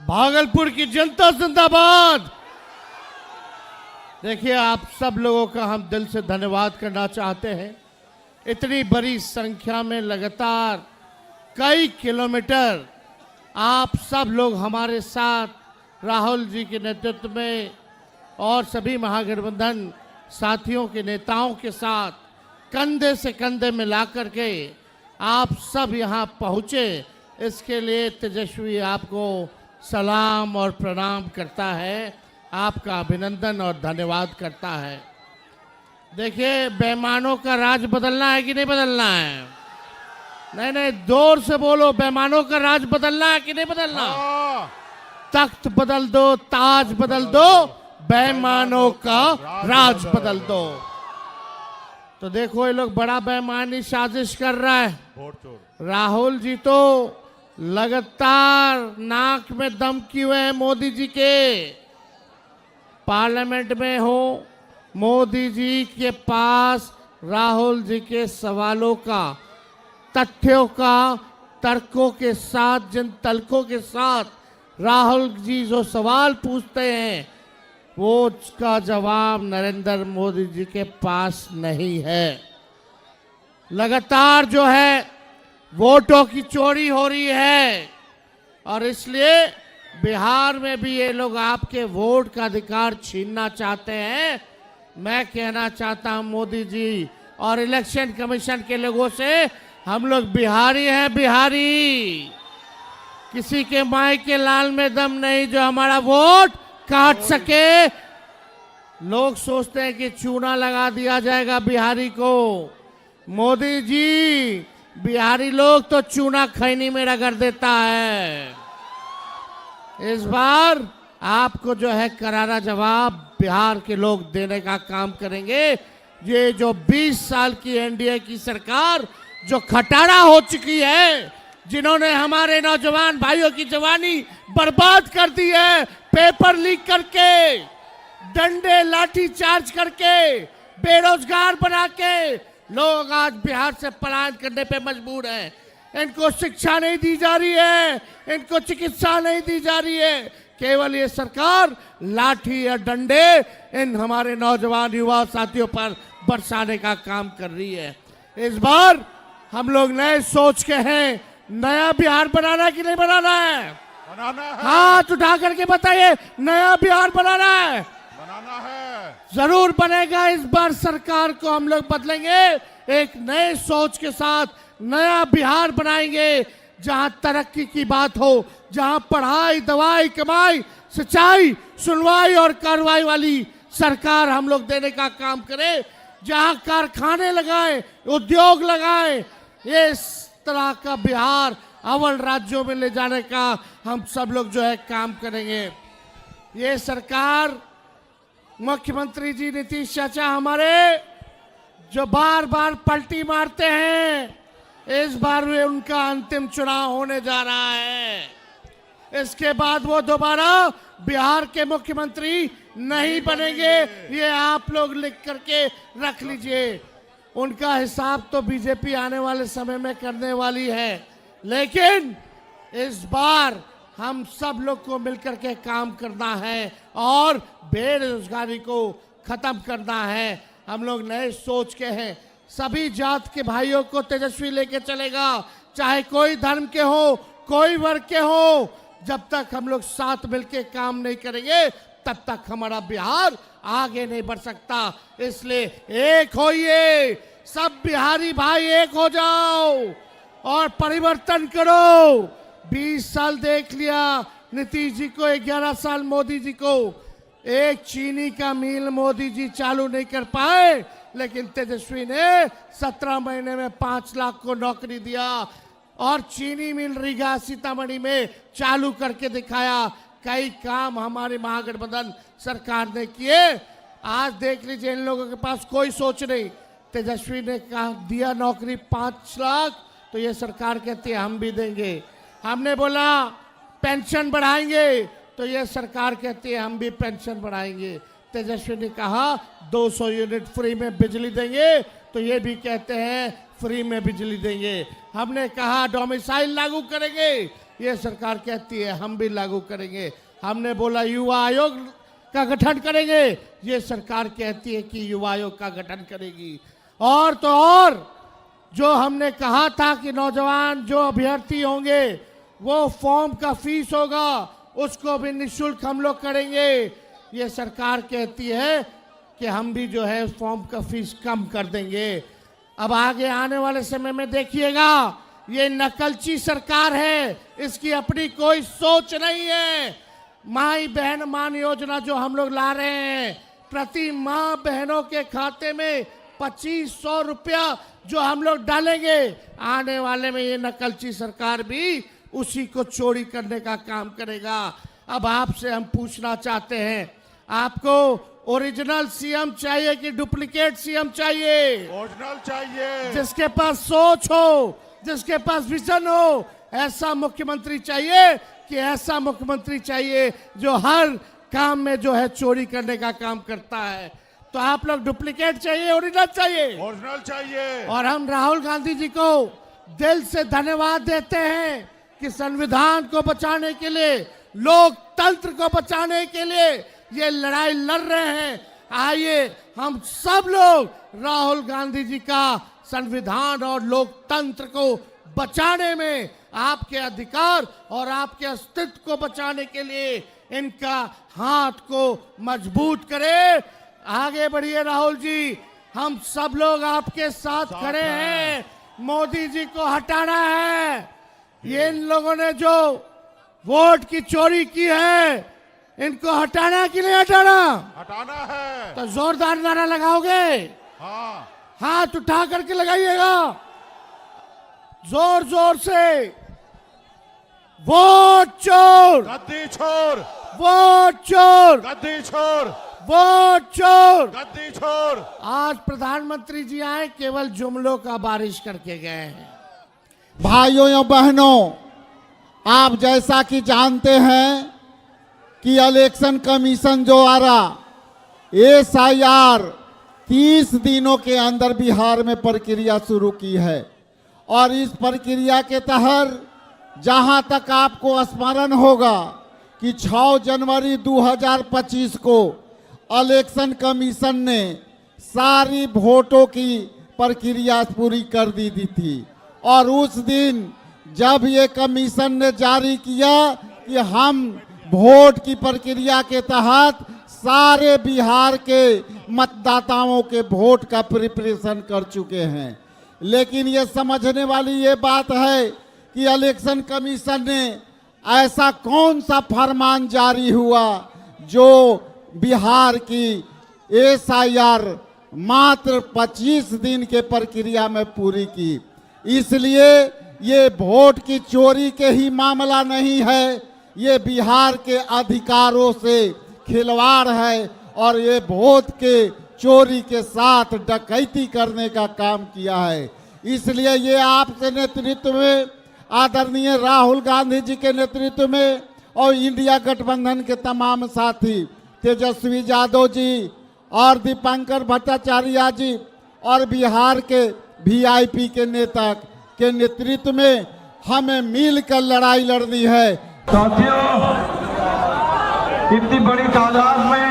भागलपुर की जनता जिंदाबाद। देखिए, आप सब लोगों का हम दिल से धन्यवाद करना चाहते हैं। इतनी बड़ी संख्या में लगातार कई किलोमीटर आप सब लोग हमारे साथ राहुल जी के नेतृत्व में और सभी महागठबंधन साथियों के नेताओं के साथ कंधे से कंधे मिला करके आप सब यहाँ पहुँचे। इसके लिए तेजस्वी आपको सलाम और प्रणाम करता है, आपका अभिनंदन और धन्यवाद करता है। देखिए, बेईमानों का राज बदलना है कि नहीं बदलना है? नहीं नहीं, जोर से बोलो, बेईमानों का राज बदलना है कि नहीं बदलना? तख्त बदल दो, ताज बदल दो, बेईमानों का राज बदल दो। तो देखो, ये लोग बड़ा बेईमानी साजिश कर रहा है। राहुल जी तो लगातार नाक में दम किए हुए हैं मोदी जी के। पार्लियामेंट में हो, मोदी जी के पास राहुल जी के सवालों का, तथ्यों का, तर्कों के साथ, जिन तर्कों के साथ राहुल जी जो सवाल पूछते हैं वो उसका जवाब नरेंद्र मोदी जी के पास नहीं है। लगातार जो है वोटों की चोरी हो रही है और इसलिए बिहार में भी ये लोग आपके वोट का अधिकार छीनना चाहते हैं। मैं कहना चाहता हूं मोदी जी और इलेक्शन कमीशन के लोगों से, हम लोग बिहारी हैं, बिहारी। किसी के माई के लाल में दम नहीं जो हमारा वोट काट सके। लोग सोचते हैं कि चूना लगा दिया जाएगा बिहारी को। मोदी जी, बिहारी लोग तो चूना खैनी में रगड़ देता है। इस बार आपको जो है करारा जवाब बिहार के लोग देने का काम करेंगे। ये जो 20 साल की एनडीए की सरकार जो खटारा हो चुकी है, जिन्होंने हमारे नौजवान भाइयों की जवानी बर्बाद कर दी है, पेपर लीक करके, डंडे लाठी चार्ज करके, बेरोजगार बना के लोग आज बिहार से पलायन करने पे मजबूर हैं। इनको शिक्षा नहीं दी जा रही है, इनको चिकित्सा नहीं दी जा रही है। केवल ये सरकार लाठी या डंडे इन हमारे नौजवान युवा साथियों पर बरसाने का काम कर रही है। इस बार हम लोग नए सोच के हैं। नया बिहार बनाना कि नहीं बनाना है? बनाना है। हाथ उठा करके बताइए, नया बिहार बनाना है? बनाना है। जरूर बनेगा। इस बार सरकार को हम लोग बदलेंगे, एक नए सोच के साथ नया बिहार बनाएंगे, जहां तरक्की की बात हो, जहां पढ़ाई, दवाई, कमाई, सिंचाई, सुनवाई और कार्रवाई वाली सरकार हम लोग देने का काम करें, जहां कारखाने लगाएं, उद्योग लगाएं। इस तरह का बिहार अव्वल राज्यों में ले जाने का हम सब लोग जो है काम करेंगे। ये सरकार, मुख्यमंत्री जी नीतीश चाचा हमारे, जो बार बार पलटी मारते हैं, इस बार भी उनका अंतिम चुनाव होने जा रहा है। इसके बाद वो दोबारा बिहार के मुख्यमंत्री नहीं बनेंगे। ये आप लोग लिख करके रख लीजिए। उनका हिसाब तो बीजेपी आने वाले समय में करने वाली है, लेकिन इस बार हम सब लोग को मिलकर के काम करना है और बेरोजगारी को खत्म करना है। हम लोग नए सोच के हैं। सभी जात के भाइयों को तेजस्वी लेके चलेगा, चाहे कोई धर्म के हो, कोई वर्ग के हो। जब तक हम लोग साथ मिलके काम नहीं करेंगे, तब तक हमारा बिहार आगे नहीं बढ़ सकता। इसलिए एक होइए, सब बिहारी भाई एक हो जाओ और परिवर्तन करो। 20 साल देख लिया नीतीश जी को, 11 साल मोदी जी को। एक चीनी का मिल मोदी जी चालू नहीं कर पाए, लेकिन तेजस्वी ने 17 महीने में 5 लाख को नौकरी दिया और चीनी मिल रीगा सीतामढ़ी में चालू करके दिखाया। कई काम हमारी महागठबंधन सरकार ने किए। आज देख लीजिए, इन लोगों के पास कोई सोच नहीं। तेजस्वी ने कहा दिया नौकरी 5 लाख, तो ये सरकार कहती है हम भी देंगे। हमने बोला पेंशन बढ़ाएंगे, तो ये सरकार कहती है हम भी पेंशन बढ़ाएंगे। तेजस्वी ने कहा 200 यूनिट फ्री में बिजली देंगे, तो ये भी कहते हैं फ्री में बिजली देंगे। हमने कहा डोमिसाइल लागू करेंगे, ये सरकार कहती है हम भी लागू करेंगे। हमने बोला युवा आयोग का गठन करेंगे, ये सरकार कहती है कि युवा आयोग का गठन करेगी। और तो और जो हमने कहा था कि नौजवान जो अभ्यर्थी होंगे वो फॉर्म का फीस होगा उसको भी निःशुल्क हम लोग करेंगे। ये सरकार कहती है कि हम भी जो है फॉर्म का फीस कम कर देंगे। अब आगे आने वाले समय में देखिएगा, ये नकलची सरकार है, इसकी अपनी कोई सोच नहीं है। माई बहन मान योजना जो हम लोग ला रहे हैं, प्रति माह बहनों के खाते में 2500 रुपया जो हम लोग डालेंगे, आने वाले में ये नकलची सरकार भी उसी को चोरी करने का काम करेगा। अब आपसे हम पूछना चाहते हैं, आपको ओरिजिनल सीएम चाहिए कि डुप्लीकेट सीएम चाहिए? ओरिजिनल चाहिए, जिसके पास सोच हो, जिसके पास विजन हो, ऐसा मुख्यमंत्री चाहिए कि ऐसा मुख्यमंत्री चाहिए जो हर काम में जो है चोरी करने का काम करता है? तो आप लोग डुप्लीकेट चाहिए, ओरिजिनल चाहिए? ओरिजिनल चाहिए। और हम राहुल गांधी जी को दिल से धन्यवाद देते हैं कि संविधान को बचाने के लिए, लोकतंत्र को बचाने के लिए ये लड़ाई लड़ रहे हैं। आइए हम सब लोग राहुल गांधी जी का संविधान और लोकतंत्र को बचाने में, आपके अधिकार और आपके अस्तित्व को बचाने के लिए इनका हाथ को मजबूत करें। आगे बढ़िए राहुल जी, हम सब लोग आपके साथ खड़े हैं। मोदी जी को हटाना है। ये इन लोगों ने जो वोट की चोरी की है, इनको हटाना है कि नहीं हटाना? हटाना है। तो जोरदार नारा लगाओगे? हाँ, हाथ उठा करके लगाइएगा जोर जोर से। वोट चोर, गद्दी छोड़, वोट चोर, गद्दी छोड़, वोट चोर। गद्दी छोड़। आज प्रधानमंत्री जी आए, केवल जुमलों का बारिश करके गए हैं। भाइयों एवं बहनों, आप जैसा कि जानते हैं कि इलेक्शन कमीशन द्वारा SIR 30 दिनों के अंदर बिहार में प्रक्रिया शुरू की है। और इस प्रक्रिया के तहत जहां तक आपको स्मरण होगा कि 6 जनवरी 2025 को इलेक्शन कमीशन ने सारी वोटों की प्रक्रिया पूरी कर दी थी। और उस दिन जब ये कमीशन ने जारी किया कि हम वोट की प्रक्रिया के तहत सारे बिहार के मतदाताओं के वोट का प्रिपरेशन कर चुके हैं, लेकिन ये समझने वाली ये बात है कि इलेक्शन कमीशन ने ऐसा कौन सा फरमान जारी हुआ जो बिहार की SIR मात्र 25 दिन के प्रक्रिया में पूरी की। इसलिए ये वोट की चोरी के ही मामला नहीं है, ये बिहार के अधिकारों से खिलवाड़ है और ये वोट के चोरी के साथ डकैती करने का काम किया है। इसलिए ये आपके नेतृत्व में, आदरणीय राहुल गांधी जी के नेतृत्व में और इंडिया गठबंधन के तमाम साथी तेजस्वी यादव जी और दीपांकर भट्टाचार्य जी और बिहार के VIP के नेता के नेतृत्व में हमें मिलकर लड़ाई लड़नी है। साथियों, इतनी बड़ी तादाद में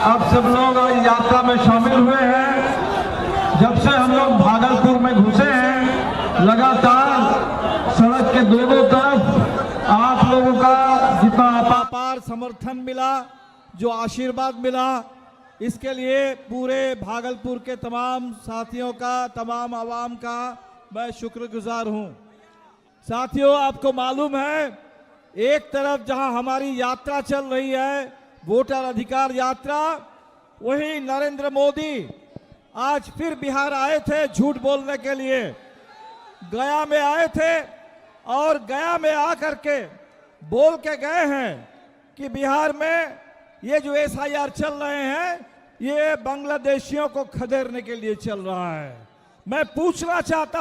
अब सब लोग यात्रा में शामिल हुए हैं। जब से हम लोग भागलपुर में घुसे हैं, लगातार सड़क के दोनों तरफ आप लोगों का जितना अपार समर्थन मिला, जो आशीर्वाद मिला, इसके लिए पूरे भागलपुर के तमाम साथियों का, तमाम आवाम का मैं शुक्रगुजार हूं। साथियों, आपको मालूम है, एक तरफ जहां हमारी यात्रा चल रही है, वोटर अधिकार यात्रा, वहीं नरेंद्र मोदी आज फिर बिहार आए थे झूठ बोलने के लिए। गया में आए थे और गया में आकर के बोल के गए हैं कि बिहार में ये जो SIR चल रहे हैं ये बांग्लादेशियों को खदेड़ने के लिए चल रहा है। मैं पूछना चाहता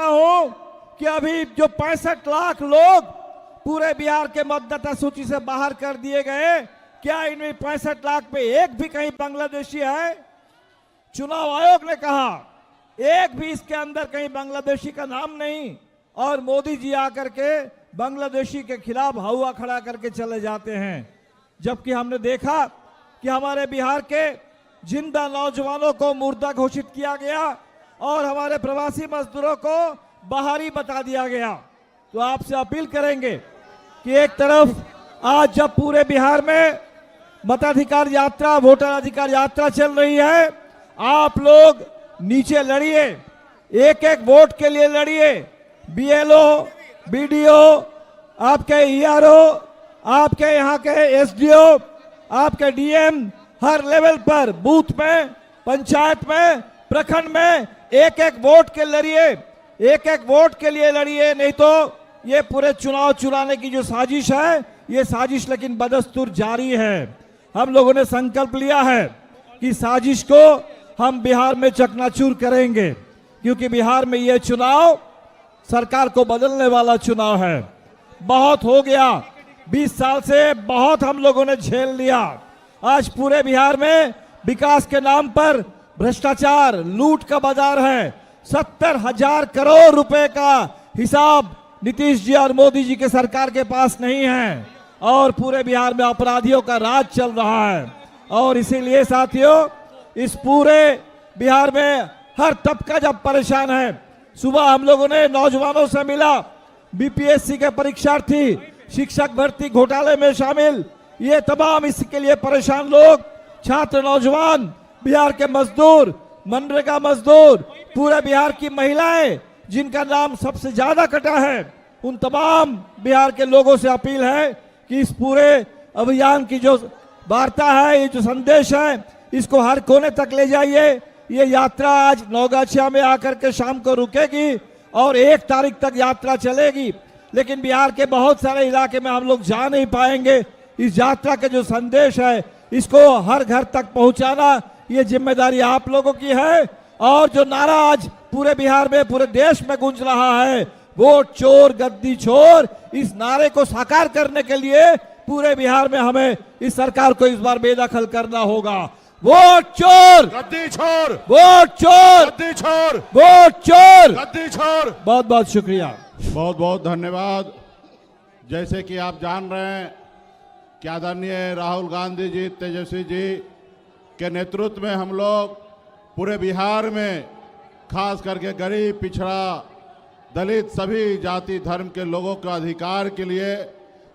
हूं कि अभी जो 65 लाख लोग पूरे बिहार के मतदाता सूची से बाहर कर दिए गए, क्या इनमें 65 लाख में एक भी कहीं बांग्लादेशी है? चुनाव आयोग ने कहा एक भी इसके अंदर कहीं बांग्लादेशी का नाम नहीं। और मोदी जी आकर के बांग्लादेशी के खिलाफ हवा खड़ा करके चले जाते हैं। जबकि हमने देखा कि हमारे बिहार के जिंदा नौजवानों को मुर्दा घोषित किया गया और हमारे प्रवासी मजदूरों को बाहरी बता दिया गया। तो आपसे अपील करेंगे कि एक तरफ आज जब पूरे बिहार में मताधिकार यात्रा, वोटर अधिकार यात्रा चल रही है, आप लोग नीचे लड़िए, एक एक वोट के लिए लड़िए। बीएलओ, बीडीओ, आपके ईआरओ, आपके यहाँ के एसडीओ, आपके डीएम, हर लेवल पर, बूथ में, पंचायत में, प्रखंड में एक एक वोट के लड़िए, एक एक वोट के लिए लड़िए। नहीं तो ये पूरे चुनाव चुराने की जो साजिश है, ये साजिश लेकिन बदस्तूर जारी है। हम लोगों ने संकल्प लिया है कि साजिश को हम बिहार में चकनाचूर करेंगे, क्योंकि बिहार में ये चुनाव सरकार को बदलने वाला चुनाव है। बहुत हो गया, 20 साल से बहुत हम लोगों ने झेल लिया। आज पूरे बिहार में विकास के नाम पर भ्रष्टाचार, लूट का बाजार है। 70,000 करोड़ रुपए का हिसाब नीतीश जी और मोदी जी के सरकार के पास नहीं है और पूरे बिहार में अपराधियों का राज चल रहा है। और इसीलिए साथियों, इस पूरे बिहार में हर तबका जब परेशान है। सुबह हम लोगों ने नौजवानों से मिला, बीपीएससी के परीक्षार्थी, शिक्षक भर्ती घोटाले में शामिल, ये तमाम इसके लिए परेशान लोग, छात्र, नौजवान, बिहार के मजदूर, मनरेगा मजदूर, पूरे बिहार की महिलाएं जिनका नाम सबसे ज्यादा कटा है, उन तमाम बिहार के लोगों से अपील है कि इस पूरे अभियान की जो वार्ता है, ये जो संदेश है, इसको हर कोने तक ले जाइए। ये यात्रा आज नौगाछिया में आकर के शाम को रुकेगी और 1 तारीख तक यात्रा चलेगी। लेकिन बिहार के बहुत सारे इलाके में हम लोग जा नहीं पाएंगे। इस यात्रा का जो संदेश है, इसको हर घर तक पहुंचाना, ये जिम्मेदारी आप लोगों की है। और जो नारा आज पूरे बिहार में, पूरे देश में गूंज रहा है, वोट चोर गद्दी छोर, इस नारे को साकार करने के लिए पूरे बिहार में हमें इस सरकार को इस बार बेदखल करना होगा। वोट चोर गद्दी छोर, वोट चोर गद्दी छोर, वोट चोर। गद्दी छोर। बहुत बहुत शुक्रिया, बहुत बहुत धन्यवाद। जैसे कि आप जान रहे हैं कि आदरणीय राहुल गांधी जी, तेजस्वी जी के नेतृत्व में हम लोग पूरे बिहार में खास करके गरीब, पिछड़ा, दलित, सभी जाति धर्म के लोगों के अधिकार के लिए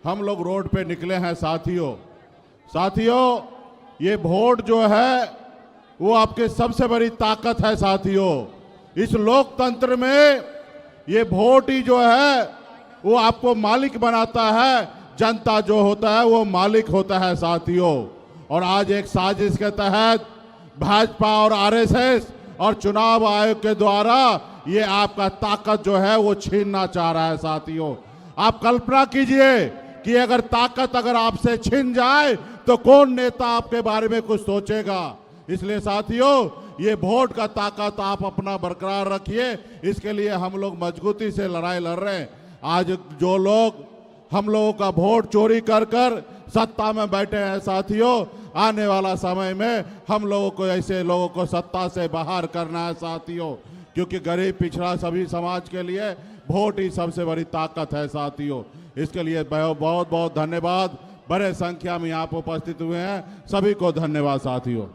हम लोग रोड पे निकले हैं। साथियों, ये वोट जो है वो आपके सबसे बड़ी ताकत है। साथियों, इस लोकतंत्र में ये वोट ही जो है वो आपको मालिक बनाता है। जनता जो होता है वो मालिक होता है साथियों। और आज एक साजिश के तहत भाजपा और आरएसएस और चुनाव आयोग के द्वारा ये आपका ताकत जो है वो छीनना चाह रहा है। साथियों, आप कल्पना कीजिए कि अगर ताकत अगर आपसे छीन जाए तो कौन नेता आपके बारे में कुछ सोचेगा। इसलिए साथियों, ये वोट का ताकत आप अपना बरकरार रखिए। इसके लिए हम लोग मजबूती से लड़ाई लड़ रहे हैं। आज जो लोग हम लोगों का वोट चोरी कर कर सत्ता में बैठे हैं साथियों, आने वाला समय में हम लोगों को, ऐसे लोगों को सत्ता से बाहर करना है साथियों। क्योंकि गरीब, पिछड़ा सभी समाज के लिए वोट ही सबसे बड़ी ताकत है साथियों। इसके लिए बहुत बहुत धन्यवाद। बड़े संख्या में यहाँ पर उपस्थित हुए हैं, सभी को धन्यवाद साथियों।